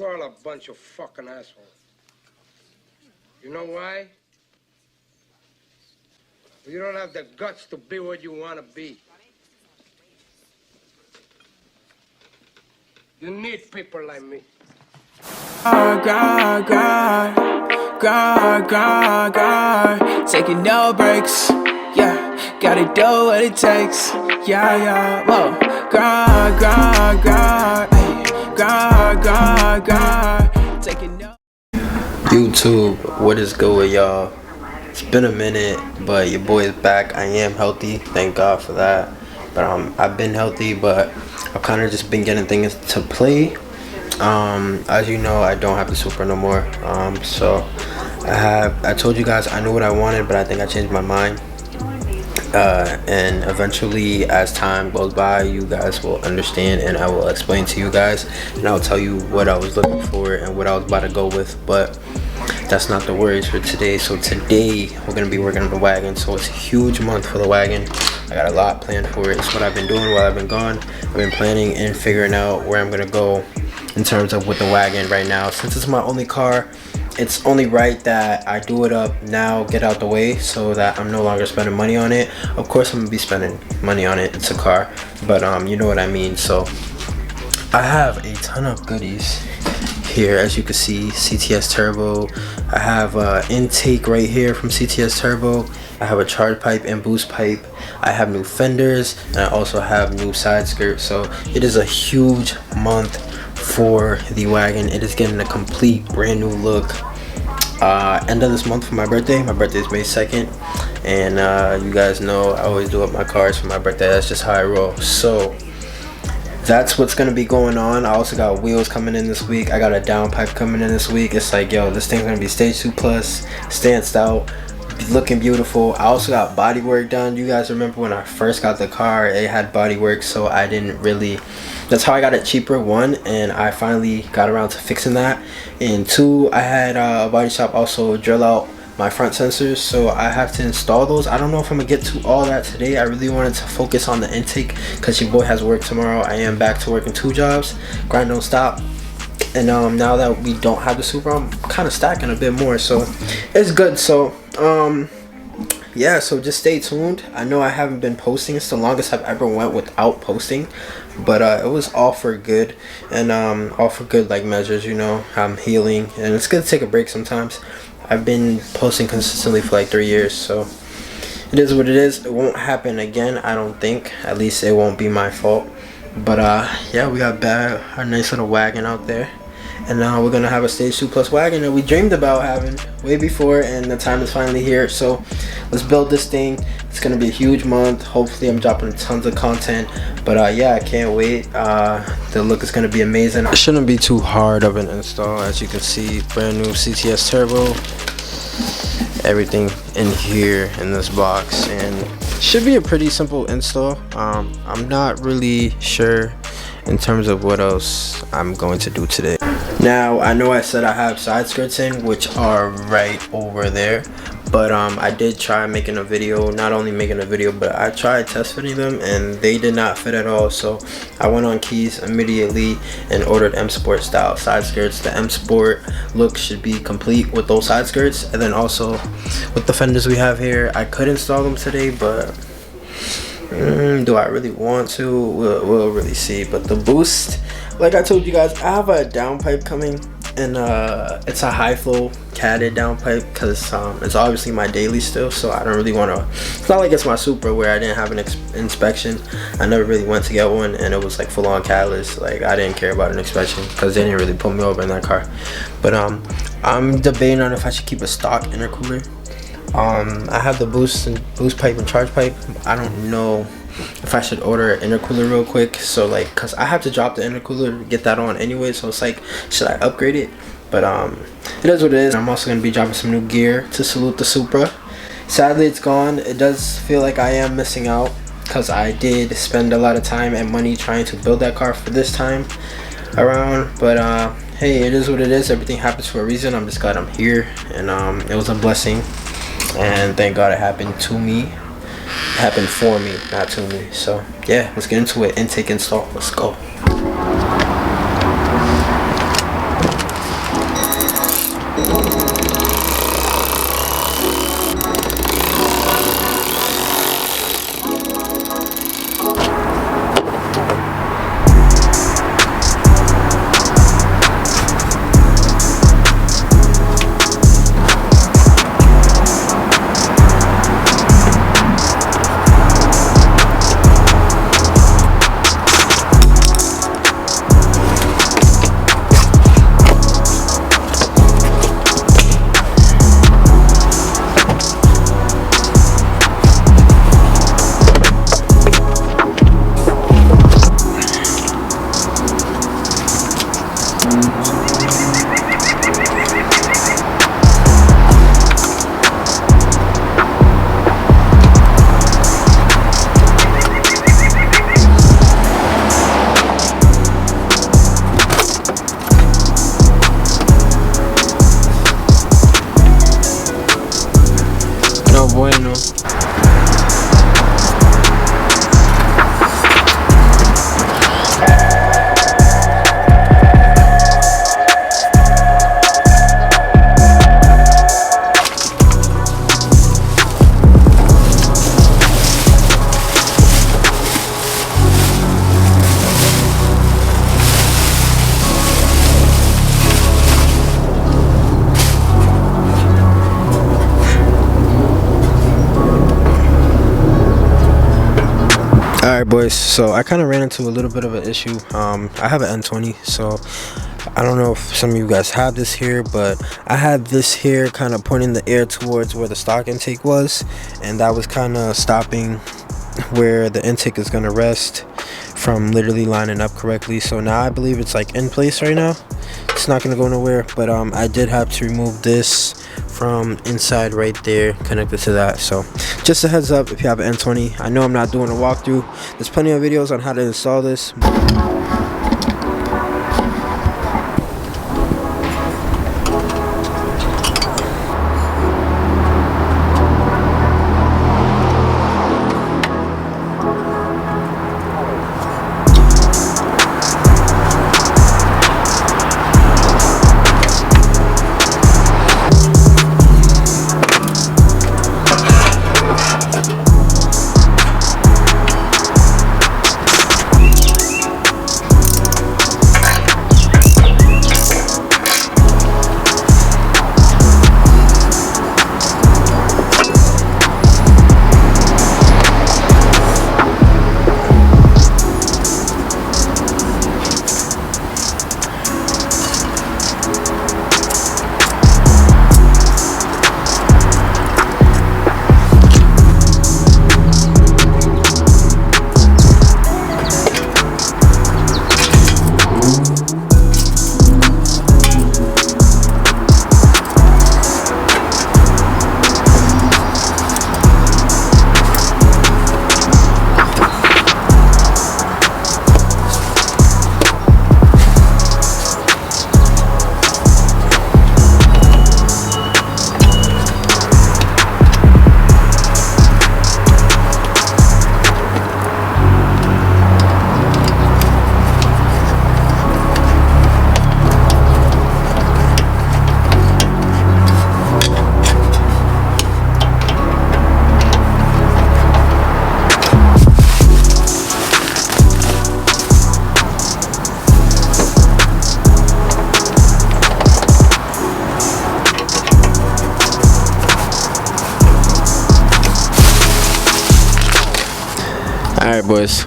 all a bunch of fucking assholes. You know why? You don't have the guts to be what you want to be. You need people like me. Grind, taking no breaks. Yeah, gotta do what it takes. Yeah, whoa. Grind, taking no. YouTube, what is good with y'all? It's been a minute, but your boy is back. I am healthy, thank God for that. But I've been healthy, but I've kind of just been getting things to play. As you know, I don't have the Supra no more. So I told you guys I knew what I wanted, but I think I changed my mind. And eventually, as time goes by, you guys will understand, and I will explain to you guys, and I'll tell you what I was looking for and what I was about to go with. But that's not the worries for today. So today we're gonna be working on the wagon. So it's a huge month for the wagon. I got a lot planned for it. It's what I've been doing while I've been gone. I've been planning and figuring out where I'm gonna go in terms of with the wagon right now. Since it's my only car, it's only right that I do it up now, get out the way, so that I'm no longer spending money on it. Of course I'm gonna be spending money on it, it's a car, but you know what I mean. So I have a ton of goodies here. As you can see, CTS turbo. I have intake right here from CTS turbo. I have a charge pipe and boost pipe. I have new fenders, and I also have new side skirts. So it is a huge month for the wagon. It is getting a complete brand new look end of this month for my birthday. My birthday is May 2nd, and you guys know I always do up my cars for my birthday. That's just how I roll. So that's what's gonna be going on. I also got wheels coming in this week. I got a downpipe coming in this week. It's like, yo, this thing's gonna be stage 2 plus, stanced out, looking beautiful. I also got body work done. You guys remember when I first got the car, it had body work, so I didn't really, that's how I got it cheaper, one, and I finally got around to fixing that, and two, I had a body shop also drill out my front sensors, so I have to install those. I don't know if I'm gonna get to all that today. I really wanted to focus on the intake because your boy has work tomorrow. I am back to working 2 jobs, grind don't stop. And now that we don't have the Supra, I'm kind of stacking a bit more, so it's good. So yeah, so just stay tuned. I know I haven't been posting. It's the longest I've ever went without posting, but it was all for good, and all for good like measures, you know. I'm healing, and it's good to take a break sometimes. I've been posting consistently for like 3 years, so it is what it is. It won't happen again, I don't think. At least it won't be my fault. But yeah, we got our nice little wagon out there, and now we're gonna have a stage 2 plus wagon that we dreamed about having way before, and the time is finally here. So let's build this thing. It's gonna be a huge month. Hopefully I'm dropping tons of content, but yeah, I can't wait. The look is gonna be amazing. It shouldn't be too hard of an install. As you can see, brand new CTS turbo, everything in here in this box, and should be a pretty simple install. I'm not really sure in terms of what else I'm going to do today. Now, I know I said I have side skirts in, which are right over there, but I did try making a video. Not only making a video, but I tried test fitting them, and they did not fit at all. So I went on Keys immediately and ordered M Sport style side skirts. The M Sport look should be complete with those side skirts, and then also with the fenders we have here. I could install them today, but do I really want to? We'll really see. But the boost, like I told you guys, I have a downpipe coming, and it's a high flow catted downpipe because it's obviously my daily still, so I don't really want to. It's not like it's my Supra where I didn't have an inspection. I never really went to get one, and it was like full on catalyst. Like, I didn't care about an inspection because they didn't really pull me over in that car. But I'm debating on if I should keep a stock intercooler. I have the boost pipe and charge pipe. I don't know if I should order an intercooler real quick, so like, cause I have to drop the intercooler to get that on anyway, so it's like, should I upgrade it? But it is what it is. I'm also gonna be dropping some new gear to salute the Supra. Sadly, it's gone. It does feel like I am missing out because I did spend a lot of time and money trying to build that car for this time around, but hey, it is what it is. Everything happens for a reason. I'm just glad I'm here, and it was a blessing, and thank God it happened to me. It happened for me, not to me. So yeah, let's get into it. Intake install, let's go. you know. Alright boys, so I kind of ran into a little bit of an issue. I have an N20, so I don't know if some of you guys have this here, but I had this here kind of pointing the air towards where the stock intake was, and that was kind of stopping where the intake is going to rest from literally lining up correctly. So now I believe it's like in place right now. It's not going to go nowhere, but I did have to remove this from inside right there, connected to that. So just a heads up if you have an N20. I know I'm not doing a walkthrough. There's plenty of videos on how to install this. Alright boys,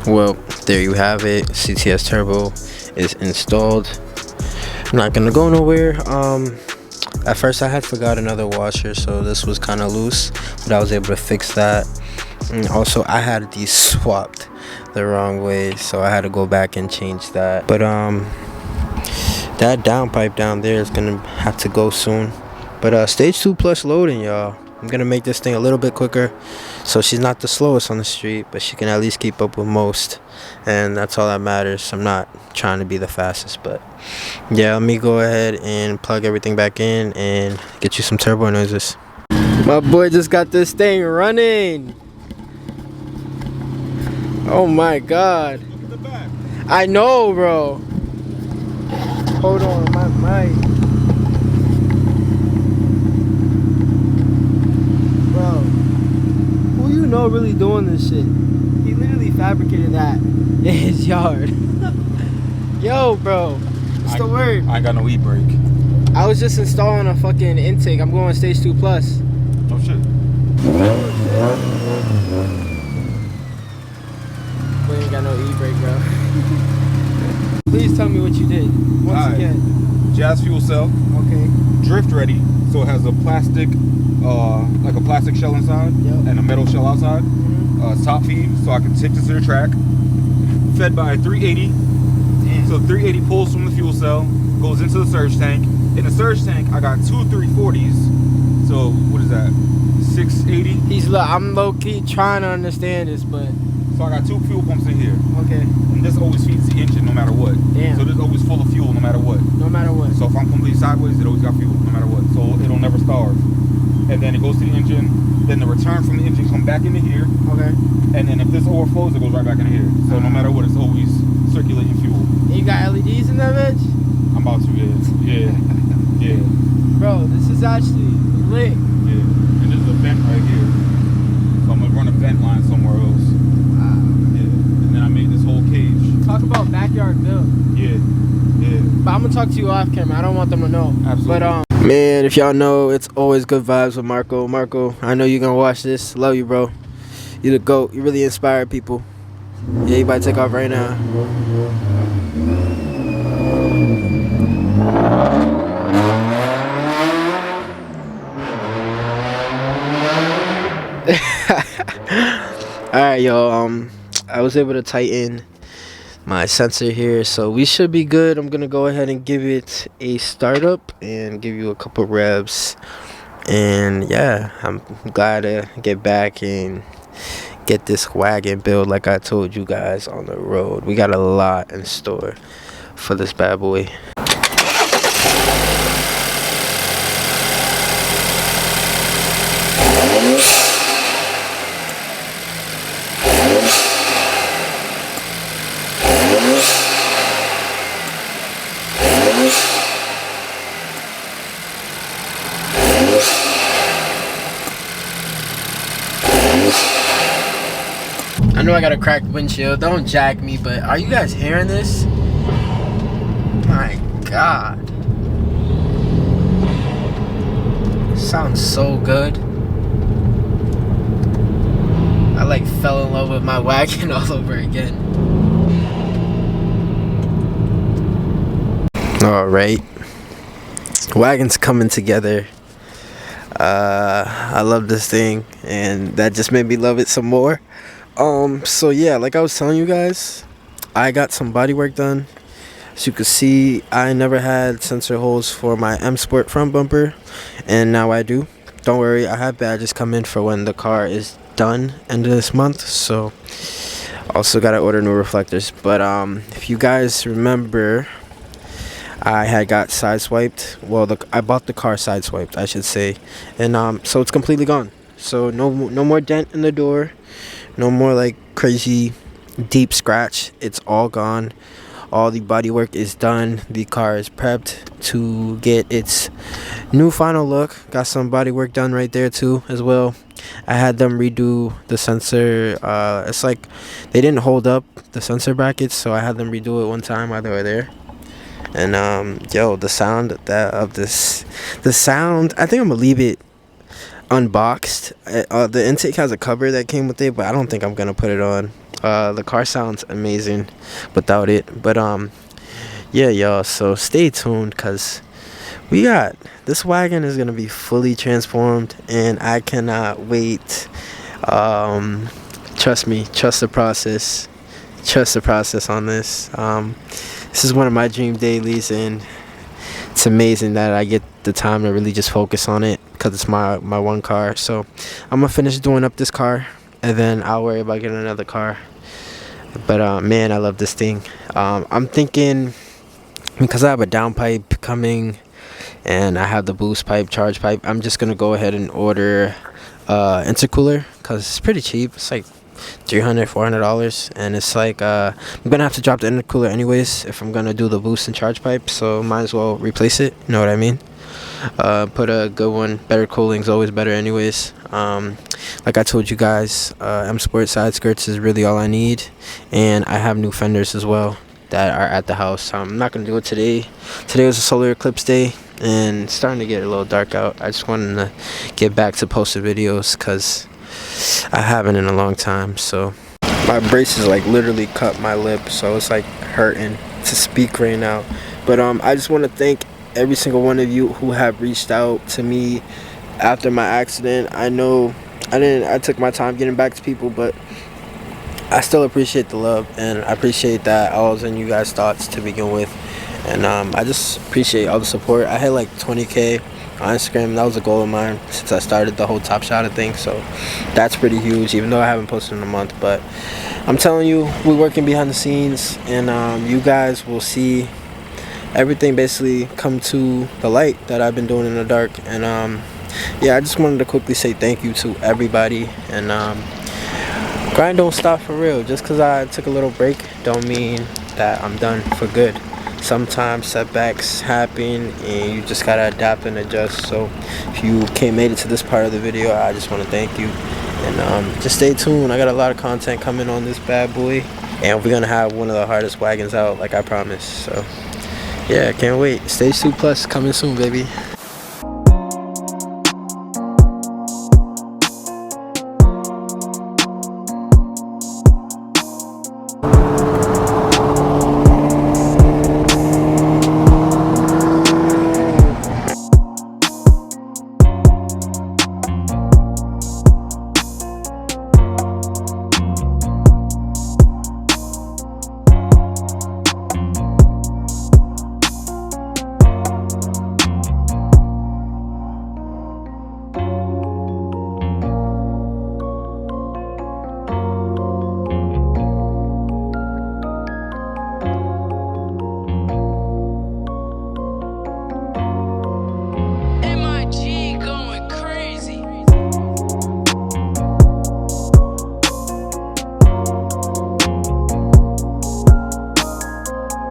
well there you have it. CTS turbo is installed. I'm not gonna go nowhere. At first I had forgot another washer, so this was kind of loose, but I was able to fix that. And also I had these swapped the wrong way, so I had to go back and change that. But that downpipe down there is gonna have to go soon. But stage 2 plus loading, y'all. I'm gonna make this thing a little bit quicker, so she's not the slowest on the street, but she can at least keep up with most, and that's all that matters. I'm not trying to be the fastest, but yeah, let me go ahead and plug everything back in and get you some turbo noises. My boy just got this thing running. Oh my god. Look at the back. I know, bro. Hold on, my mic. Bro, who you know really doing this shit? He literally fabricated that in his yard. Yo, bro, what's the word? I ain't got no e-brake. I was just installing a fucking intake. I'm going stage 2 plus. Oh shit. We ain't got no e-brake, bro. Please tell me what you did. Once again. Jazz fuel cell. Okay. Drift ready. So it has a plastic, like a plastic shell inside, and a metal shell outside. Top feed, so I can take this to the track. Fed by a 380. Damn. So 380 pulls from the fuel cell, goes into the surge tank. In the surge tank, I got two 340s. So what is that? 680. I'm low key trying to understand this, but so I got two fuel pumps in here. Okay. And this always feeds the engine no matter what. Damn. So this always full of fuel no matter what. No matter what. So if I'm completely sideways, it always got fuel no matter what. So it'll never starve. And then it goes to the engine. Then the return from the engine come back into here. Okay. And then if this overflows, it goes right back into here. So no matter what, it's always circulating fuel. And you got LEDs in that bitch? I'm about to, yeah. Yeah. Bro, this is actually lit. Yeah. And there's a vent right here. So I'm gonna run a vent line somewhere else. Wow. Yeah. And then I made this whole cage. Talk about backyard build. Yeah. Yeah. But I'm gonna talk to you off camera. I don't want them to know. Absolutely. But Man, if y'all know, it's always good vibes with Marco. Marco, I know you're gonna watch this. Love you, bro. You the GOAT. You really inspire people. Yeah, you about to take off right now. Alright, yo. I was able to tighten my sensor here, so we should be good. I'm gonna go ahead and give it a startup and give you a couple revs, and yeah, I'm glad to get back and get this wagon build like I told you guys on the road. We got a lot in store for this bad boy. I know I got a cracked windshield. Don't jack me, but are you guys hearing this? My God. Sounds so good. I like fell in love with my wagon all over again. Alright. Wagon's coming together. I love this thing, and that just made me love it some more. So yeah, like I was telling you guys, I got some body work done. As you can see, I never had sensor holes for my M Sport front bumper, and now I do. Don't worry, I have badges coming for when the car is done end of this month, so also gotta order new reflectors. But if you guys remember, I had got sideswiped. Well, I bought the car sideswiped, I should say, and so it's completely gone. So no more dent in the door. No more like crazy deep scratch. It's all gone. All the body work is done. The car is prepped to get its new final look. Got some body work done right there too as well. I had them redo the sensor. It's like they didn't hold up the sensor brackets, so I had them redo it one time while they were there. And yo, the sound the sound, I think I'm gonna leave it unboxed. The intake has a cover that came with it, but I don't think I'm gonna put it on. The car sounds amazing without it, but yeah, y'all, so stay tuned, because we got this wagon is gonna be fully transformed, and I cannot wait. Trust me, trust the process on this. This is one of my dream dailies, and it's amazing that I get the time to really just focus on it, because it's my one car. So I'm gonna finish doing up this car, and then I'll worry about getting another car. But man, I love this thing. I'm thinking, because I have a downpipe coming and I have the boost pipe, charge pipe, I'm just gonna go ahead and order intercooler, because it's pretty cheap. It's like $300-$400, and it's like I'm gonna have to drop the intercooler anyways if I'm gonna do the boost and charge pipe, so might as well replace it, you know what I mean? Put a good one. Better cooling's always better anyways. Like I told you guys, M Sport side skirts is really all I need, and I have new fenders as well that are at the house. I'm not gonna do it today. Today was a solar eclipse day, and it's starting to get a little dark out. I just wanted to get back to posting videos, because I haven't in a long time. So my braces like literally cut my lip, so it's like hurting to speak right now. But I just want to thank every single one of you who have reached out to me after my accident. I know I took my time getting back to people, but I still appreciate the love, and I appreciate that I was in you guys' thoughts to begin with. And I just appreciate all the support. I had like 20K on Instagram. That was a goal of mine since I started the whole Topshada thing, so that's pretty huge, even though I haven't posted in a month. But I'm telling you, we're working behind the scenes, and you guys will see everything basically come to the light that I've been doing in the dark. And yeah, I just wanted to quickly say thank you to everybody, and grind don't stop for real. Just because I took a little break don't mean that I'm done for good. Sometimes setbacks happen and you just gotta adapt and adjust. So if you made it to this part of the video, I just want to thank you, and just stay tuned. I got a lot of content coming on this bad boy, and we're gonna have one of the hardest wagons out, like I promised. So yeah, can't wait. Stage 2 Plus coming soon, baby.